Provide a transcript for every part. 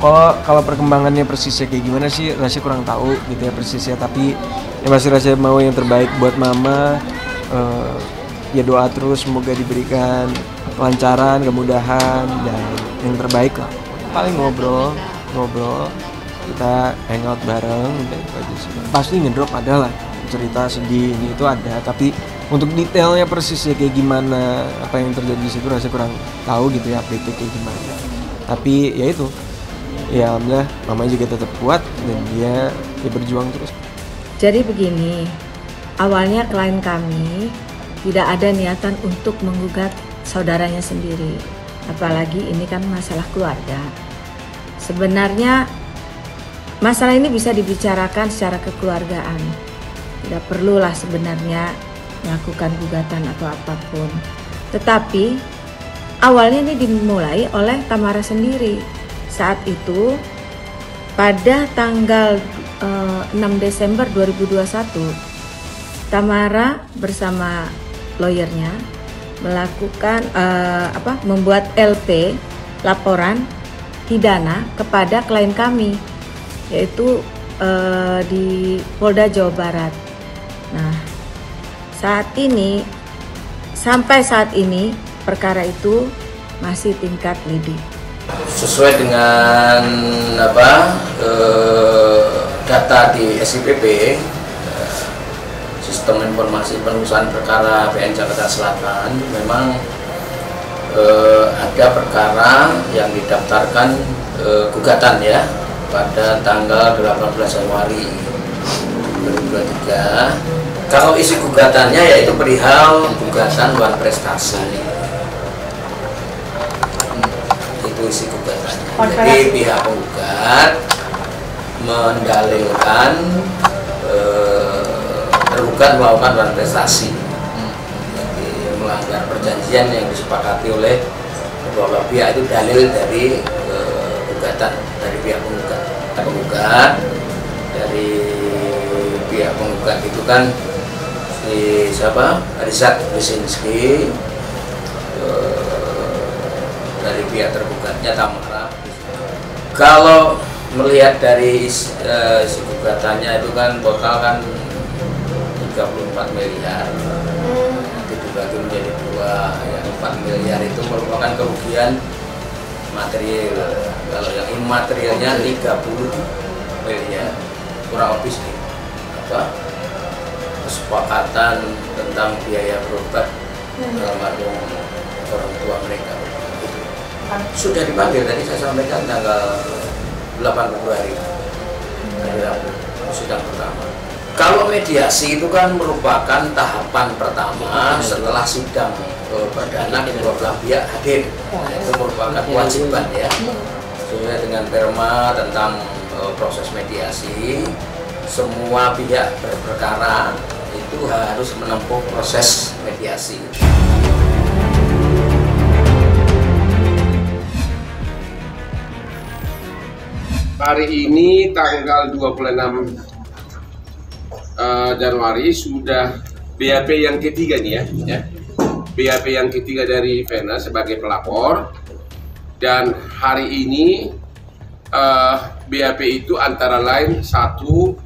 Kalau perkembangannya persisnya kayak gimana sih, Rasya kurang tahu gitu ya persisnya. Tapi yang pasti Rasya mau yang terbaik buat Mama. Ya doa terus semoga diberikan kelancaran, kemudahan, dan yang terbaik lah. Paling ngobrol, kita hangout bareng, dan itu aja sih. Pasti ngedrop ada lah cerita sedih ini itu ada, tapi untuk detailnya persisnya kayak gimana, apa yang terjadi di situ Rasya kurang tahu gitu ya, update kayak gimana. Tapi ya itu. Ya alhamdulillah Mama juga tetap kuat dan dia berjuang terus. Jadi begini, awalnya klien kami tidak ada niatan untuk menggugat saudaranya sendiri. Apalagi ini kan masalah keluarga. Sebenarnya masalah ini bisa dibicarakan secara kekeluargaan. Tidak perlulah sebenarnya melakukan gugatan atau apapun. Tetapi awalnya ini dimulai oleh Tamara sendiri. Saat itu pada tanggal 6 Desember 2021 Tamara bersama lawyernya melakukan membuat LP laporan pidana kepada klien kami, yaitu di Polda Jawa Barat. Nah, sampai saat ini perkara itu masih tingkat lidik. Sesuai dengan data di SIPP, Sistem Informasi Penutusan Perkara PN Jakarta Selatan, memang ada perkara yang didaftarkan gugatan ya pada tanggal 18 Januari 2023. Kalau isi gugatannya yaitu perihal gugatan luar prestasi. Isi gugatan. Jadi pihak penggugat mendalilkan tergugat melakukan luar prestasi, jadi melanggar perjanjian yang disepakati oleh kedua belah pihak. Itu dalil dari gugatan dari pihak penggugat. Dari pihak penggugat itu kan Rizat Wisinski, dari pihak tergugatnya Tamara. Kalau melihat dari isi gugatannya itu kan total kan 34 miliar, nanti dibagi menjadi dua, yang 4 miliar itu merupakan kerugian material. Kalau yang imaterialnya 30 miliar, kurang lebih kesepakatan tentang biaya berobat almarhum orang tua mereka. Sudah dipanggil, tadi saya sampaikan tanggal 8 Februari hari Rabu, sidang pertama. Kalau mediasi itu kan merupakan tahapan pertama setelah sidang perdana kedua belah pihak hadir. Itu merupakan kewajiban ya, sesuai dengan perma tentang proses mediasi. Semua pihak berperkara itu harus menempuh proses mediasi. Hari ini tanggal 26 Januari sudah BAP yang ketiga nih ya. BAP yang ketiga dari Vena sebagai pelapor. Dan hari ini BAP itu antara lain satu,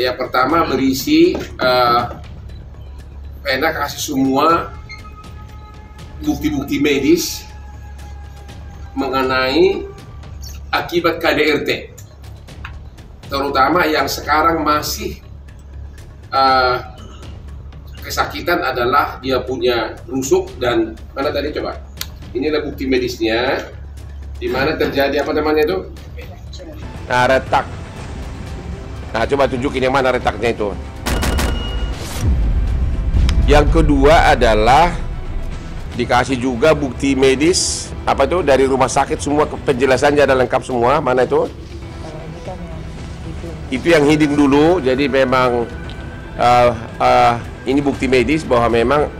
yang pertama berisi Vena kasih semua bukti-bukti medis mengenai akibat KDRT, terutama yang sekarang masih kesakitan adalah dia punya rusuk dan mana tadi coba, ini adalah bukti medisnya di mana terjadi apa namanya itu? Nah, retak. Nah, coba tunjukin yang mana retaknya itu. Yang kedua adalah dikasih juga bukti medis apa tuh dari rumah sakit, semua penjelasannya ada lengkap semua. Mana itu? Itu yang hidden dulu. Jadi memang ini bukti medis bahwa memang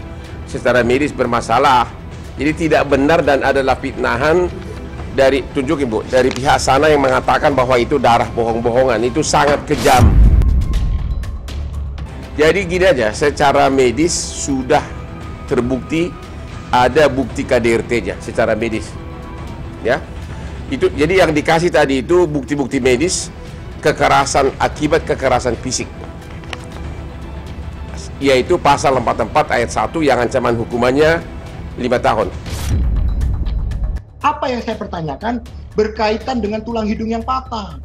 secara medis bermasalah. Jadi tidak benar dan adalah fitnahan dari, tunjukin Bu, dari pihak sana yang mengatakan bahwa itu darah bohong-bohongan. Itu sangat kejam. Jadi gini aja, secara medis sudah terbukti ada bukti KDRT-nya secara medis, ya. Itu jadi yang dikasih tadi itu bukti-bukti medis kekerasan akibat kekerasan fisik, yaitu pasal 44 ayat 1 yang ancaman hukumannya 5 tahun. Apa yang saya pertanyakan berkaitan dengan tulang hidung yang patah.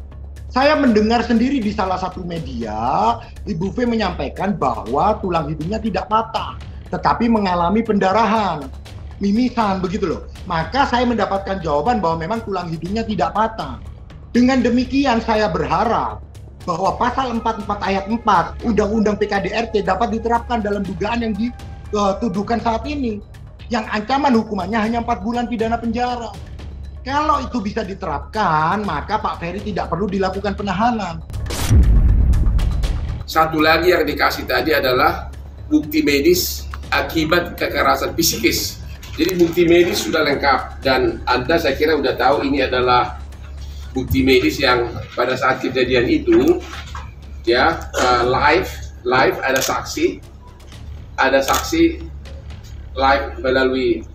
Saya mendengar sendiri di salah satu media, Ibu V menyampaikan bahwa tulang hidungnya tidak patah, tetapi mengalami pendarahan, mimisan, begitu loh. Maka saya mendapatkan jawaban bahwa memang tulang hidungnya tidak patah. Dengan demikian saya berharap bahwa pasal 44 ayat 4 Undang-Undang PKDRT dapat diterapkan dalam dugaan yang dituduhkan saat ini, yang ancaman hukumannya hanya 4 bulan pidana penjara. Kalau itu bisa diterapkan, maka Pak Ferry tidak perlu dilakukan penahanan. Satu lagi yang dikasih tadi adalah bukti medis akibat kekerasan psikis. Jadi bukti medis sudah lengkap, dan Anda saya kira sudah tahu ini adalah bukti medis yang pada saat kejadian itu ya live ada saksi live melalui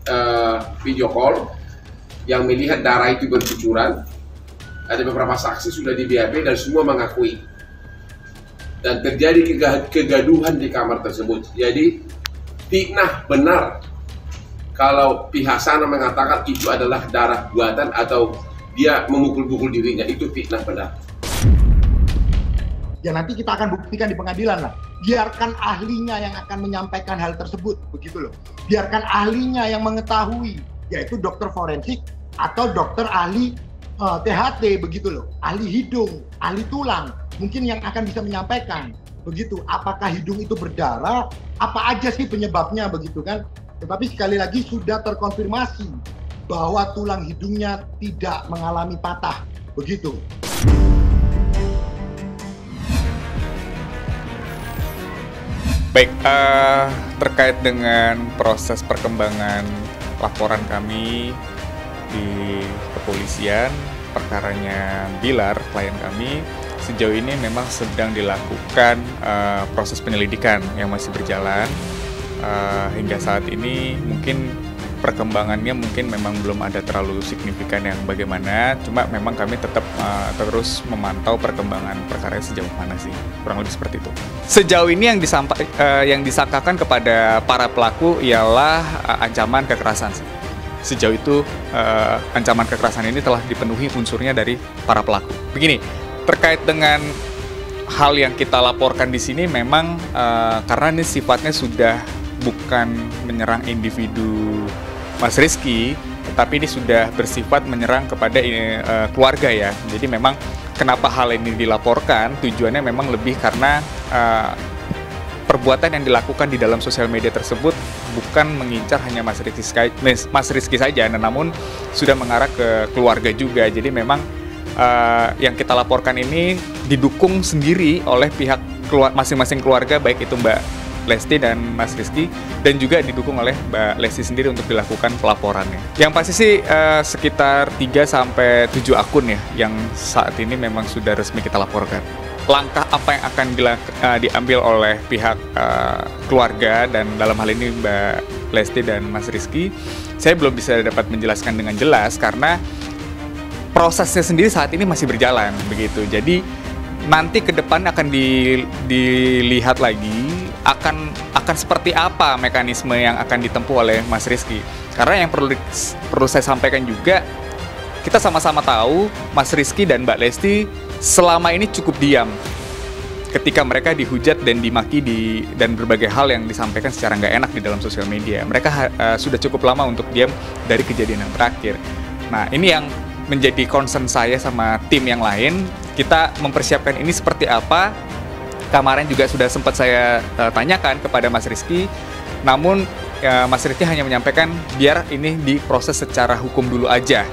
video call yang melihat darah itu bercucuran. Ada beberapa saksi sudah di BAP dan semua mengakui, dan terjadi kegaduhan di kamar tersebut. Jadi fitnah benar kalau pihak sana mengatakan itu adalah darah buatan atau dia memukul-pukul dirinya, itu fitnah benar. Ya nanti kita akan buktikan di pengadilan lah. Biarkan ahlinya yang akan menyampaikan hal tersebut, begitu loh. Biarkan ahlinya yang mengetahui, yaitu dokter forensik atau dokter ahli THT, begitu loh. Ahli hidung, ahli tulang, mungkin yang akan bisa menyampaikan, begitu. Apakah hidung itu berdarah? Apa aja sih penyebabnya, begitu kan? Tetapi sekali lagi sudah terkonfirmasi bahwa tulang hidungnya tidak mengalami patah, begitu. Baik, terkait dengan proses perkembangan laporan kami di kepolisian, perkaranya Bilar, klien kami, sejauh ini memang sedang dilakukan proses penyelidikan yang masih berjalan. Hingga saat ini mungkin perkembangannya mungkin memang belum ada terlalu signifikan yang bagaimana, cuma memang kami tetap terus memantau perkembangan perkara sejauh mana sih, kurang lebih seperti itu. Sejauh ini yang disangkakan kepada para pelaku ialah ancaman kekerasan sih. Sejauh itu ancaman kekerasan ini telah dipenuhi unsurnya dari para pelaku. Begini, terkait dengan hal yang kita laporkan di sini memang karena ini sifatnya sudah bukan menyerang individu Mas Rizky, tetapi ini sudah bersifat menyerang kepada keluarga ya. Jadi memang kenapa hal ini dilaporkan, tujuannya memang lebih karena perbuatan yang dilakukan di dalam sosial media tersebut bukan mengincar hanya Mas Rizky saja, namun sudah mengarah ke keluarga juga. Jadi memang yang kita laporkan ini didukung sendiri oleh pihak masing-masing keluarga, baik itu Mbak Lesti dan Mas Rizky, dan juga didukung oleh Mbak Lesti sendiri untuk dilakukan pelaporannya. Yang pasti sih sekitar 3-7 akun ya yang saat ini memang sudah resmi kita laporkan. Langkah apa yang akan diambil oleh pihak keluarga dan dalam hal ini Mbak Lesti dan Mas Rizky, saya belum bisa dapat menjelaskan dengan jelas karena prosesnya sendiri saat ini masih berjalan begitu. Jadi nanti ke depan akan dilihat lagi akan seperti apa mekanisme yang akan ditempuh oleh Mas Rizky. Karena yang perlu saya sampaikan juga, kita sama-sama tahu Mas Rizky dan Mbak Lesti selama ini cukup diam ketika mereka dihujat dan dimaki dan berbagai hal yang disampaikan secara nggak enak di dalam sosial media. Mereka sudah cukup lama untuk diam dari kejadian yang terakhir. Nah, ini yang menjadi concern saya sama tim yang lain. Kita mempersiapkan ini seperti apa. Kemarin juga sudah sempat saya tanyakan kepada Mas Rizky, namun Mas Rizky hanya menyampaikan biar ini diproses secara hukum dulu aja.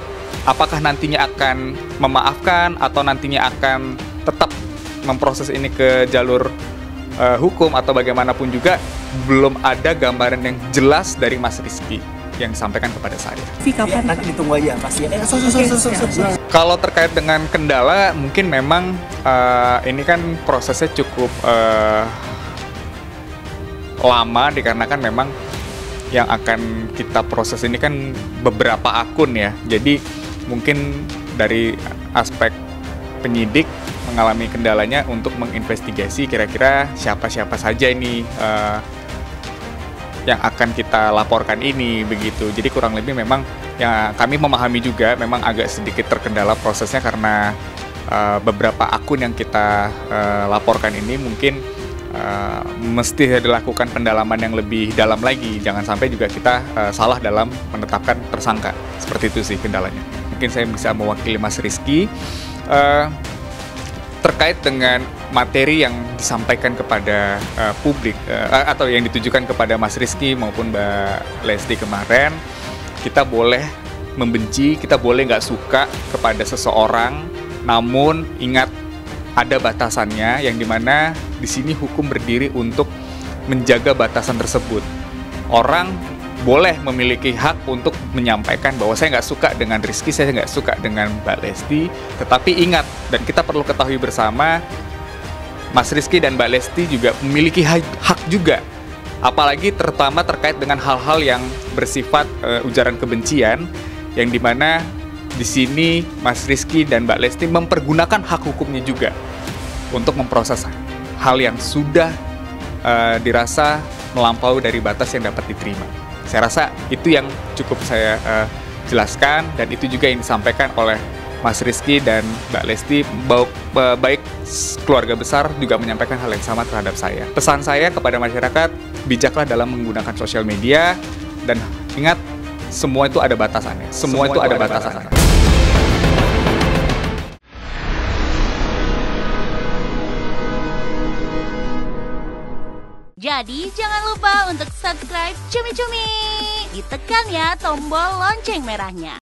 Apakah nantinya akan memaafkan atau nantinya akan tetap memproses ini ke jalur hukum atau bagaimanapun juga, belum ada gambaran yang jelas dari Mas Rizky yang disampaikan kepada saya. Kapan? Nanti ditunggu aja pasti. Kalau terkait dengan kendala, mungkin memang ini kan prosesnya cukup lama dikarenakan memang yang akan kita proses ini kan beberapa akun ya. Jadi mungkin dari aspek penyidik mengalami kendalanya untuk menginvestigasi kira-kira siapa-siapa saja ini yang akan kita laporkan ini begitu. Jadi kurang lebih memang ya kami memahami juga memang agak sedikit terkendala prosesnya karena beberapa akun yang kita laporkan ini mungkin mesti dilakukan pendalaman yang lebih dalam lagi. Jangan sampai juga kita salah dalam menetapkan tersangka. Seperti itu sih kendalanya. Mungkin saya bisa mewakili Mas Rizky terkait dengan materi yang disampaikan kepada publik atau yang ditujukan kepada Mas Rizky maupun Mbak Lesti kemarin. Kita boleh membenci, kita boleh nggak suka kepada seseorang, namun ingat ada batasannya yang dimana di sini hukum berdiri untuk menjaga batasan tersebut. Orang boleh memiliki hak untuk menyampaikan bahwa saya nggak suka dengan Rizky, saya nggak suka dengan Mbak Lesti, tetapi ingat dan kita perlu ketahui bersama, Mas Rizky dan Mbak Lesti juga memiliki hak juga. Apalagi terutama terkait dengan hal-hal yang bersifat ujaran kebencian, yang dimana di sini Mas Rizky dan Mbak Lesti mempergunakan hak hukumnya juga untuk memproses hal yang sudah dirasa melampaui dari batas yang dapat diterima. Saya rasa itu yang cukup saya jelaskan dan itu juga yang disampaikan oleh Mas Rizky dan Mbak Lesti, baik keluarga besar juga menyampaikan hal yang sama terhadap saya. Pesan saya kepada masyarakat, bijaklah dalam menggunakan sosial media dan ingat semua itu ada batasannya. Semua itu ada batasannya. Jadi jangan lupa untuk subscribe Cumi Cumi. Ditekan ya tombol lonceng merahnya.